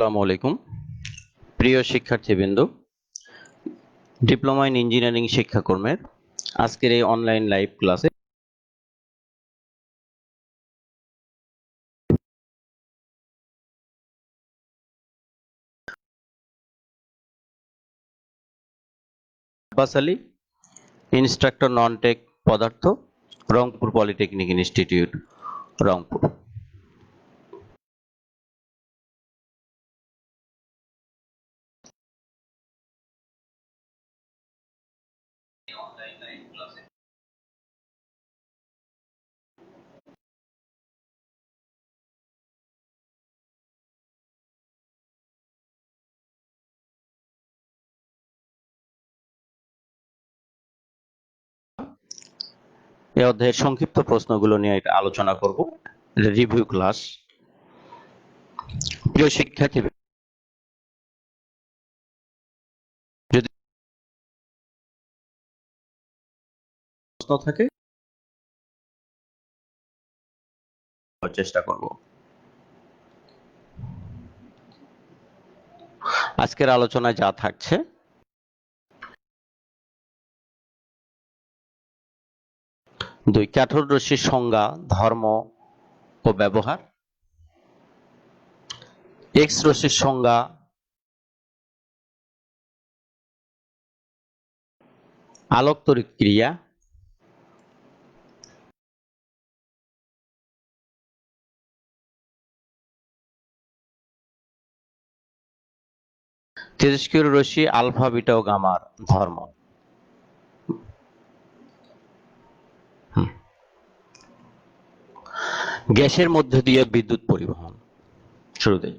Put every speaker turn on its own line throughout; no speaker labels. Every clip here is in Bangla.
আসসালামু আলাইকুম প্রিয় শিক্ষার্থীবৃন্দ, ডিপ্লোমা ইন ইঞ্জিনিয়ারিং শিক্ষাক্রমের আজকের এই অনলাইন লাইভ ক্লাসে Abbas Ali, instructor non tech পদার্থ, রংপুর পলিটেকনিক ইনস্টিটিউট, রংপুর। এই অধ্যায়ের সংক্ষিপ্ত প্রশ্নগুলো নিয়ে আলোচনা করব। Review class. প্রিয় শিক্ষার্থী, যদি প্রশ্ন থাকে চেষ্টা করব। আজকের আলোচনায় যা থাকছে: দুই, ক্যাথোড রশ্মির সংজ্ঞা, ধর্ম ও ব্যবহার। এক্স রশ্মির সংজ্ঞা, আলোক তড়িৎ ক্রিয়া। তেজস্ক্রিয় রশ্মি আলফা, বিটা ও গামার ধর্ম। গ্যাসের মধ্য দিয়ে বিদ্যুৎ পরিবহন। শুরুতেই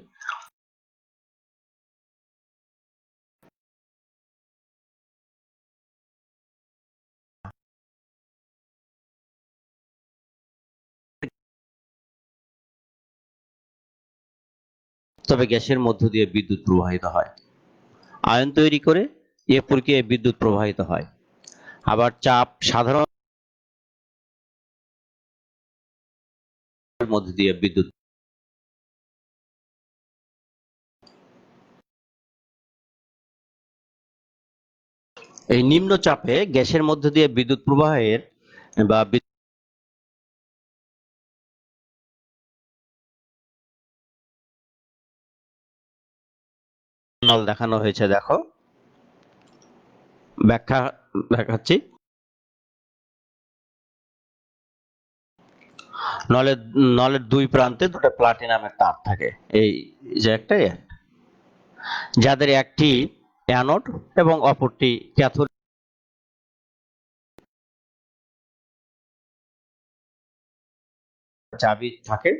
তবে গ্যাসের মধ্য দিয়ে বিদ্যুৎ প্রবাহিত হয়। আয়ন তৈরি করে এ প্রক্রিয়ায় বিদ্যুৎ প্রবাহিত হয়। আবার চাপ সাধারণ মধ্য দিয়ে বিদ্যুৎ। এই নিম্ন চাপে গ্যাসের মধ্য দিয়ে বিদ্যুৎ প্রবাহের বা নল দেখানো হয়েছে, দেখো ব্যাখ্যা দেখাচ্ছি। নলের দুই প্রান্তে দুটো প্লাটিনামের তার থাকে, এই যে একটা, যাদের একটি অ্যানোড এবং অপরটি ক্যাথোড। চাবি থাকে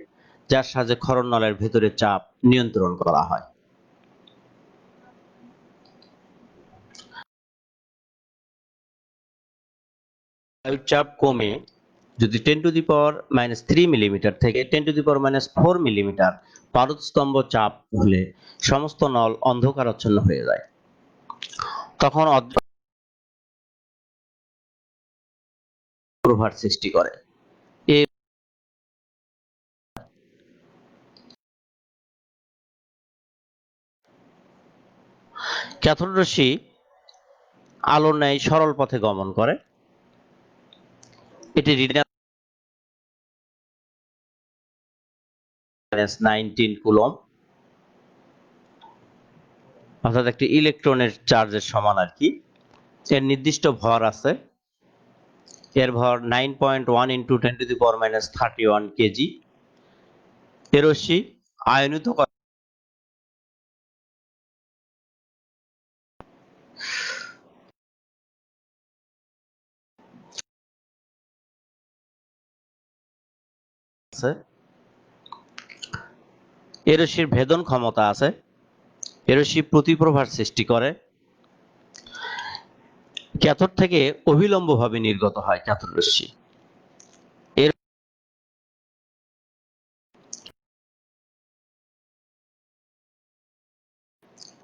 যার সাহায্যে ক্ষরণ নলের ভেতরে চাপ নিয়ন্ত্রণ করা হয়। বায়ুর চাপ কমে যদি 10⁻³ মিলিমিটার থেকে 10⁻⁴ মিলিমিটার পারদস্তম্ভ চাপ হলে সমস্ত নল অন্ধকারাচ্ছন্ন হয়ে যায়। তখন প্রভার সৃষ্টি করে। ক্যাথোড রশ্মি আলোর ন্যায় সরল পথে গমন করে। এটি -19 কুলম্ব, অর্থাৎ একটি ইলেকট্রনের চার্জের সমান আর কি। এর নির্দিষ্ট ভর আছে। এর ভর 9.1 × 10⁻³ কেজি। এ রশ্মি আয়নিত আছে। এ রশ্মির ভেদন ক্ষমতা আছে। এ রশ্মি প্রতিপ্রভার সৃষ্টি করে। ক্যাথোড থেকে অভিলম্বভাবে নির্গত হয় ক্যাথোড রশ্মি।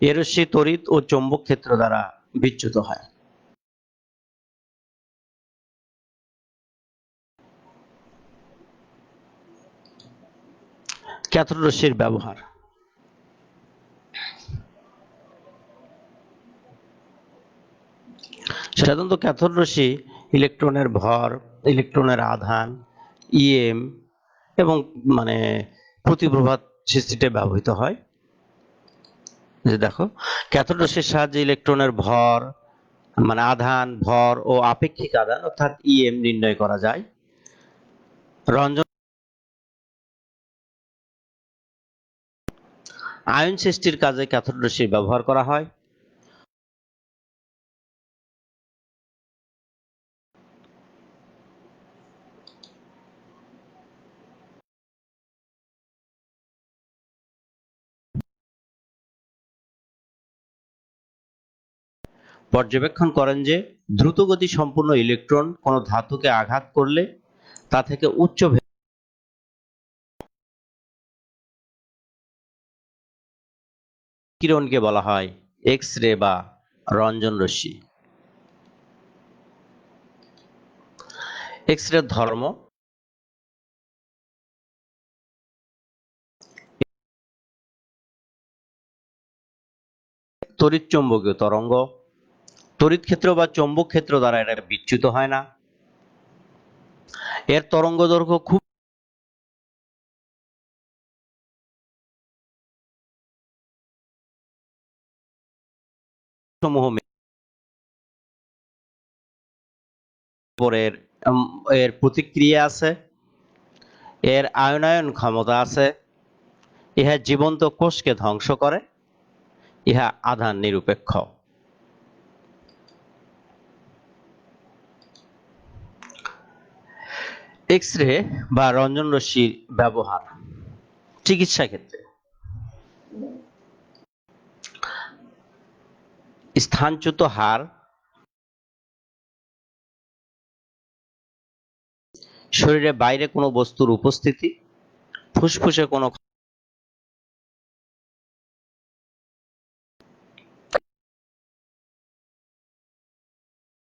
এ রশ্মি তড়িৎ ও চৌম্বক ক্ষেত্র দ্বারা বিচ্যুত হয়। ক্যাথোড রশ্মির ব্যবহার। সাধারণত ক্যাথোড রশ্মি ইলেকট্রনের ভর, ইলেকট্রনের আধান, ইএম এবং মানে প্রতিপ্রভাত সৃষ্টিতে ব্যবহৃত হয়। যে দেখো, ক্যাথোড রশ্মির সাহায্যে ইলেকট্রনের ভর মানে আধান, ভর ও আপেক্ষিক আধান অর্থাৎ ইএম নির্ণয় করা যায়। রঞ্জন আয়ন সৃষ্টির কাজে ক্যাথোড রশ্মি ব্যবহার করা হয়। পর্যবেক্ষণ করেন যে দ্রুতগতি সম্পন্ন ইলেকট্রন কোনো ধাতুকে আঘাত করলে তা থেকে উচ্চ কিরণকে বলা হয় এক্স রে বা রঞ্জন রশ্মি। এক্স রে ধর্ম তড়িৎ চৌম্বকীয় তরঙ্গ, তড়িৎ ক্ষেত্র বা চৌম্বক ক্ষেত্র দ্বারা এটা বিচ্যুত হয় না। এর তরঙ্গ দৈর্ঘ্য খুব সমূহ এর এর প্রতিক্রিয়া আছে, এর আয়নায়ন ক্ষমতা আছে, ইহা জীবন্ত কোষকে ধ্বংস করে, ইহা আধান নিরপেক্ষ। এক্স রে বা রঞ্জন রশ্মির ব্যবহার চিকিৎসা ক্ষেত্রে স্থানচ্যুত হাড়, শরীরের বাইরে কোনো বস্তুর উপস্থিতি, ফুসফুসে কোনো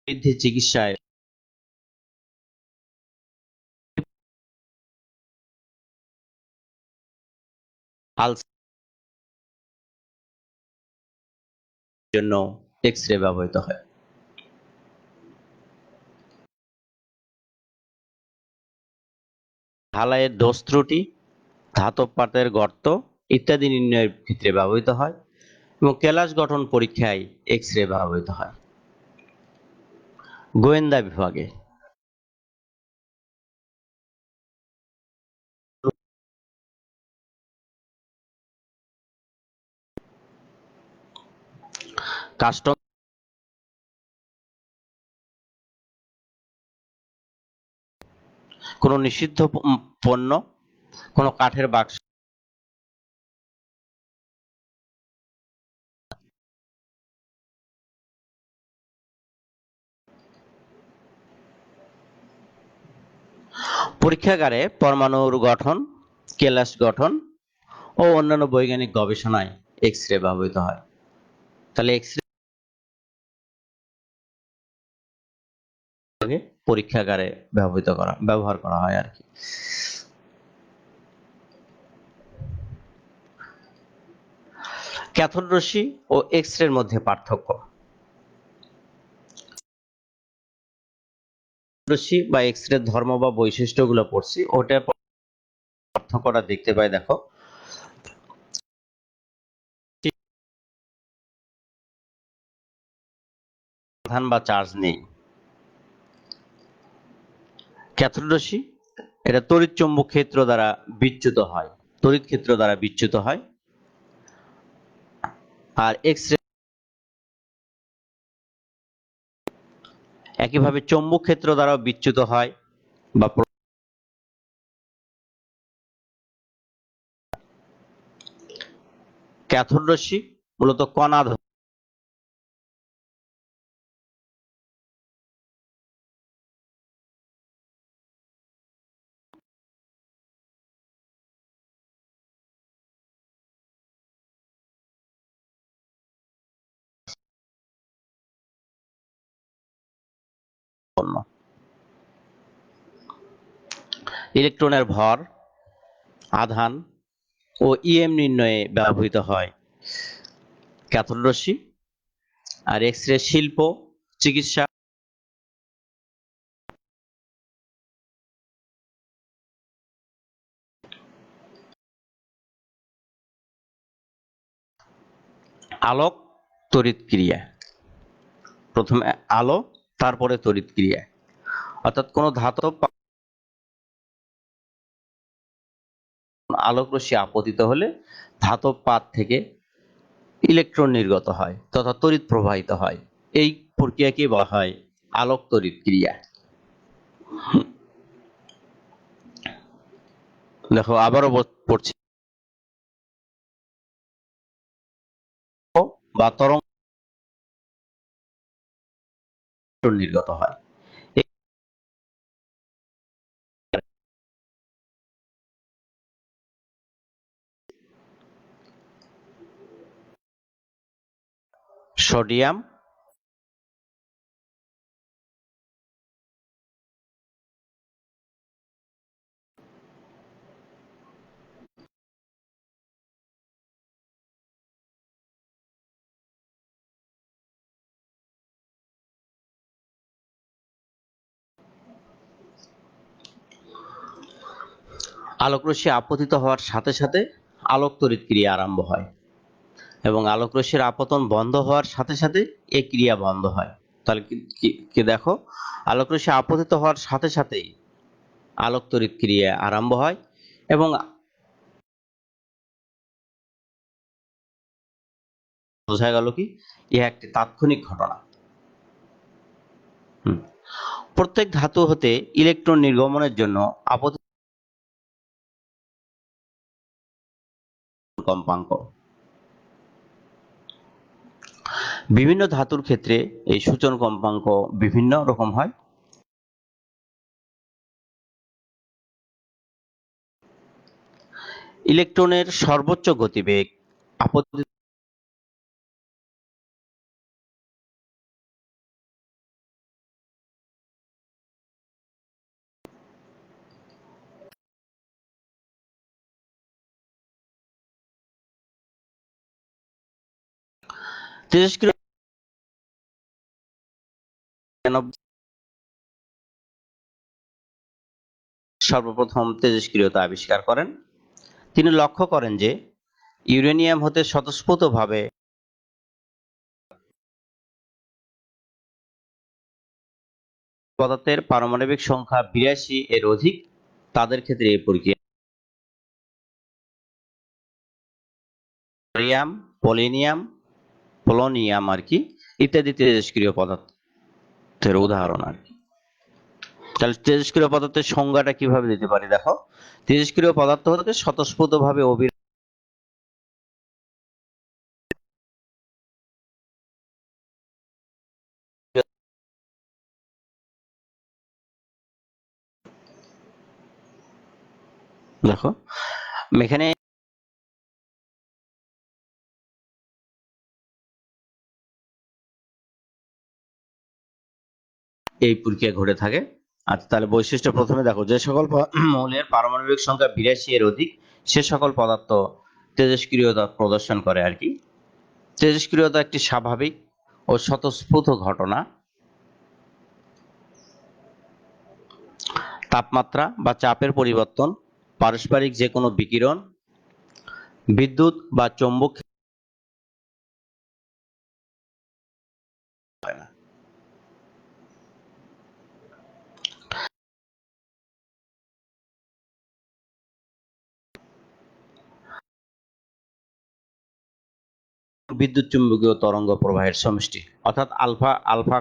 বৃদ্ধি চিকিৎসায় আলসার জন্য এক্স রে ব্যবহৃত হয়। ঢালাইয়ের দোষ ত্রুটি, ধাতব পাতের গর্ত ইত্যাদি নির্ণয়ের ক্ষেত্রে ব্যবহৃত হয় এবং কেলাস গঠন পরীক্ষায় এক্স রে ব্যবহৃত হয়। গোয়েন্দা বিভাগে কাস্টম কোনো নিষিদ্ধ পণ্য, কোনো কাঠের বাক্স, পরীক্ষাগারে পরমাণুর গঠন, কেলাস গঠন ও অন্যান্য বৈজ্ঞানিক গবেষণায় এক্স রে ব্যবহৃত হয়। তাহলে এক্স রে পরীক্ষাগারে ব্যবহার করা হয় আর কি। ক্যাথোড রশ্মি ও এক্স রের মধ্যে পার্থক্য। রশ্মি বা এক্স রে ধর্ম বা বৈশিষ্ট্যগুলো পড়ছি, ওটার পার্থক্যটা দেখতে পাই। দেখো, আধান বা চার্জ নেই। ক্যাথোড রশ্মি এটা তড়িৎ চৌম্বক ক্ষেত্র দ্বারা বিচ্যুত হয়, তড়িৎ ক্ষেত্র দ্বারা বিচ্যুত হয়। আর এক্স রে একইভাবে চৌম্বক ক্ষেত্র দ্বারাও বিচ্যুত হয় বা ক্যাথোড রশ্মি মূলত কণা ধর্ম। ইলেকট্রনের ভর, আধান ও ইএম নির্ণয়ে ব্যবহৃত হয় ক্যাথোড রশ্মি। আর এক্স রে শিল্প, চিকিৎসা আলোক তড়িৎ ক্রিয়া, প্রথমে আলো তারপরে তড়িৎ ক্রিয়া, অর্থাৎ কোন ধাতব আলোক রশ্মি আপতিত হলে ধাতব পাত থেকে ইলেকট্রন নির্গত হয় তথা তড়িৎ প্রবাহিত হয়। এই প্রক্রিয়াকে বলা হয় আলোক তড়িৎ ক্রিয়া। দেখো আবারও পড়ছি, বা তরঙ্গ নির্গত হয়। সোডিয়াম আলোক রশ্মি আপতিত হওয়ার সাথে সাথে আলোক তড়িৎ ক্রিয়া আরম্ভ হয় এবং আলোক রশ্মির আপতন বন্ধ হওয়ার সাথে সাথে এই ক্রিয়া বন্ধ হয়। তাহলে কি দেখো, আলোক রশ্মি আপতিত হওয়ার সাথে সাথেই আলোক তড়িৎ ক্রিয়া আরম্ভ হয় এবং বোঝা গেল কি ইহা একটি তাৎক্ষণিক ঘটনা। প্রত্যেক ধাতু হতে ইলেকট্রন নির্গমনের জন্য আপতিত কম্পাঙ্ক। বিভিন্ন ধাতুর ক্ষেত্রে এই সূচন কম্পাঙ্ক বিভিন্ন রকম হয়। ইলেকট্রনের সর্বোচ্চ গতিবেগ আপতিত তেজস্ক্রিয় সর্বপ্রথম তেজস্ক্রিয়তা আবিষ্কার করেন। তিনি লক্ষ্য করেন যে ইউরেনিয়াম হতে স্বতঃস্ফূর্তভাবে পদার্থের পারমাণবিক সংখ্যা 82 এর অধিক, তাদের ক্ষেত্রে এই প্রক্রিয়া বেরিয়াম, পোলোনিয়াম আর কি ইত্যাদি তেজস্ক্রিয় পদার্থের উদাহরণ আর কি। তাহলে তেজস্ক্রিয় পদার্থের সংজ্ঞাটা কিভাবে দিতে পারি দেখো, তেজস্ক্রিয় পদার্থ হতে স্বতঃস্ফূর্তভাবে দেখো এখানে এই প্রক্রিয়া ঘটে থাকে। আচ্ছা, তাহলে বৈশিষ্ট্য প্রথমে দেখো, যে সকল মৌলের পারমাণবিক সংখ্যা 82 এর অধিক সে সকল পদার্থ তেজস্ক্রিয়তা প্রদর্শন করে আর কি। তেজস্ক্রিয়তা একটি স্বাভাবিক ও স্বতঃস্ফূর্ত ঘটনা। তাপমাত্রা বা চাপের পরিবর্তন, পারস্পরিক যে কোনো বিকিরণ, বিদ্যুৎ বা চৌম্বক হয় না। বিদ্যুৎ চুম্বকীয় তরঙ্গ প্রবাহের সমষ্টি, অর্থাৎ আলফা আলফা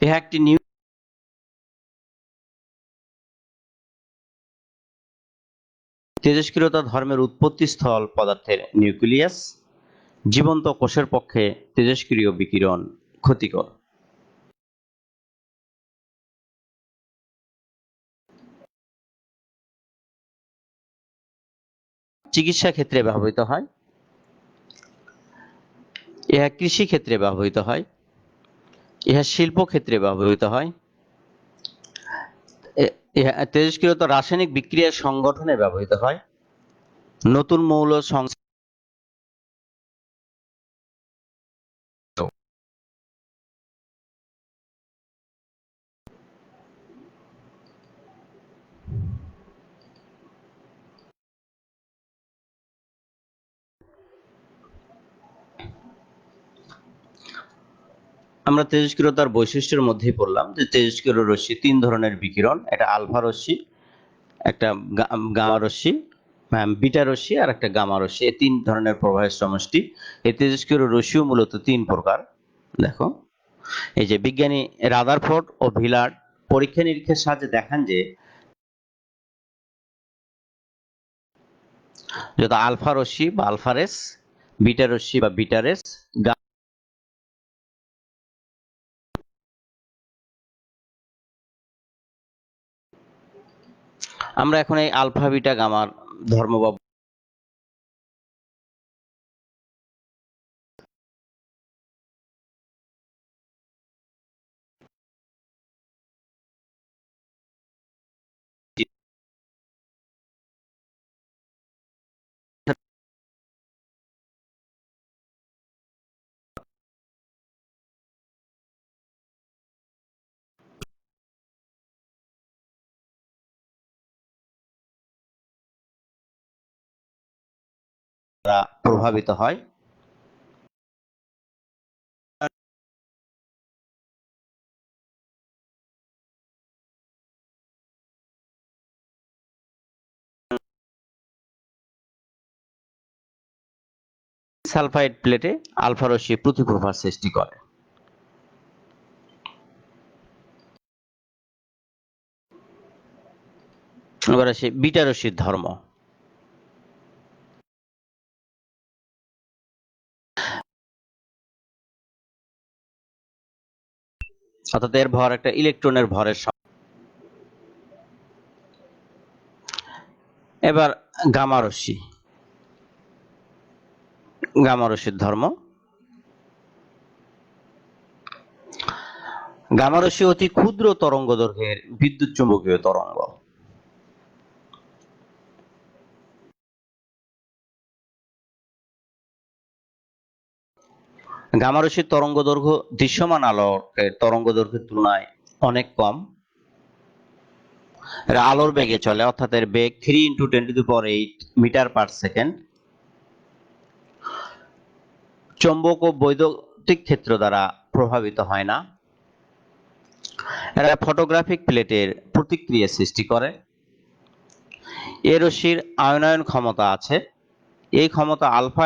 ইহা একটি তেজস্ক্রিয়তা ধর্মের উৎপত্তি স্থল পদার্থের নিউক্লিয়াস। জীবন্ত কোষের পক্ষে তেজস্ক্রিয় বিকিরণ ক্ষতিকর। চিকিৎসা ক্ষেত্রে ব্যবহৃত হয়, ইহা কৃষি ক্ষেত্রে ব্যবহৃত হয়, ইহা শিল্প ক্ষেত্রে ব্যবহৃত হয়, ইহা তেজস্ক্রিয়তা রাসায়নিক বিক্রিয়ার সংগঠনে ব্যবহৃত হয়, নতুন মৌল আমরা তেজস্ক্রিয়তার বৈশিষ্ট্যের মধ্যেই পড়লাম যে তেজস্ক্রিয় রশ্মি তিন ধরনের বিকিরণ, এটা আলফা রশ্মি, একটা গামা রশ্মি, বিটা রশ্মি আর একটা গামা রশ্মি, এই তিন ধরনের প্রবাহের সমষ্টি। এই তেজস্ক্রিয় রশ্মিও মূলত তিন প্রকার। দেখো, এই যে বিজ্ঞানী রাদারফোর্ড ও ভিলার্ড পরীক্ষা নিরীক্ষার সাহায্যে দেখান যে যত আলফা রশ্মি বা আলফা রেস, বিটা রশ্মি বা বিটা রেস, আমরা এখন এই আলফা বিটা গামার ধর্ম বা প্রভাবিত হয়। সালফাইড প্লেটে আলফা রশ্মি প্রতিপ্রভার সৃষ্টি করে। এবার আসে বিটা রশ্মির ধর্ম। অর্থাৎ এর ভর একটা ইলেকট্রনের ভরের সমান। এবার গামা রশ্মি, গামা রশ্মির ধর্ম। গামা রশ্মি অতি ক্ষুদ্র তরঙ্গ দৈর্ঘ্যের বিদ্যুৎ চুম্বকীয় তরঙ্গ। গামা রশ্মির তরঙ্গ দৈর্ঘ্য দৃশ্যমান আলোকের তরঙ্গ দৈর্ঘ্যের তুলনায় অনেক কম। এরা আলোর বেগে চলে, অর্থাৎ এর বেগ 3 × 10⁸ মিটার পার সেকেন্ড। চৌম্বক ও বৈদ্যুতিক ক্ষেত্র দ্বারা প্রভাবিত হয় না। এরা ফটোগ্রাফিক প্লেটের প্রতিক্রিয়া সৃষ্টি করে। এ রশ্মির আয়নায়ন ক্ষমতা আছে। এই ক্ষমতা আলফা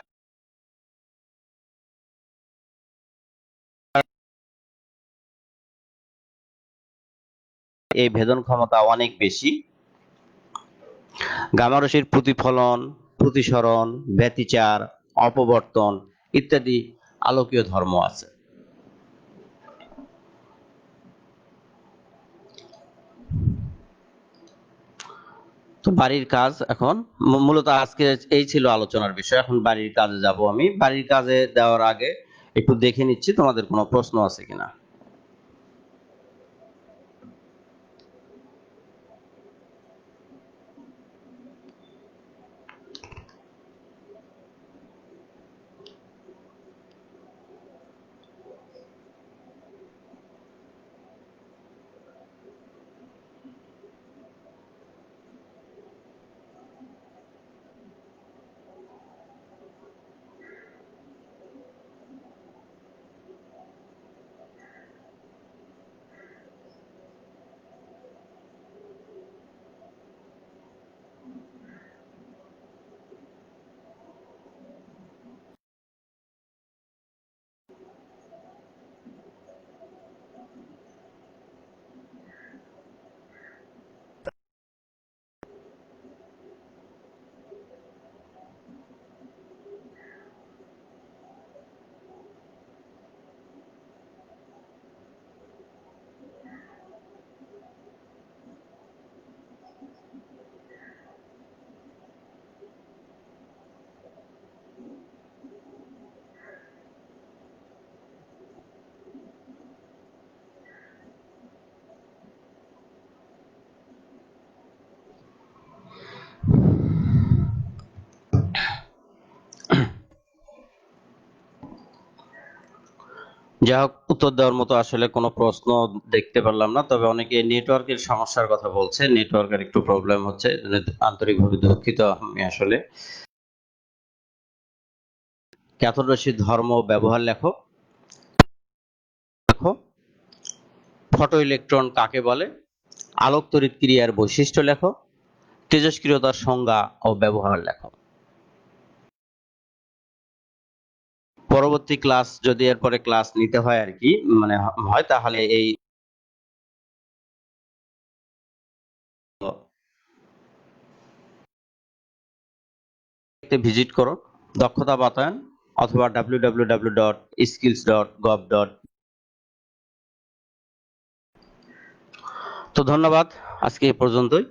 এই ভেদন ক্ষমতা অনেক বেশি। গামা রশ্মির প্রতিফলন, প্রতিসরণ, ব্যতিচার, অপবর্তন ইত্যাদি আলোকীয় ধর্ম আছে। তো বাড়ির কাজ এখন মূলত আজকে এই ছিল আলোচনার বিষয়। এখন বাড়ির কাজে যাব আমি। বাড়ির কাজে দেওয়ার আগে একটু দেখে নিচ্ছি তোমাদের কোনো প্রশ্ন আছে কিনা। যাই হোক, উত্তর দেওয়ার মতো আসলে কোনো প্রশ্ন দেখতে পারলাম না। তবে অনেকে নেটওয়ার্কের সমস্যার কথা বলছে, নেটওয়ার্কের একটু প্রবলেম হচ্ছে, আন্তরিকভাবে দুঃখিত আমি আসলে। ক্যাথোড রশ্মির ধর্ম ব্যবহার লেখো। ফটো ইলেকট্রন কাকে বলে, আলোক তড়িৎ ক্রিয়ার বৈশিষ্ট্য লেখো, তেজস্ক্রিয়তার সংজ্ঞা ও ব্যবহার লেখো। পরবর্তী ক্লাস যদি এরপরে ক্লাস নিতে হয় আর কি মানে হয়, তাহলে এই ভিজিট করো দক্ষতা বাতায়ন অথবা www.skills.gov. তো ধন্যবাদ, আজকে এই পর্যন্তই।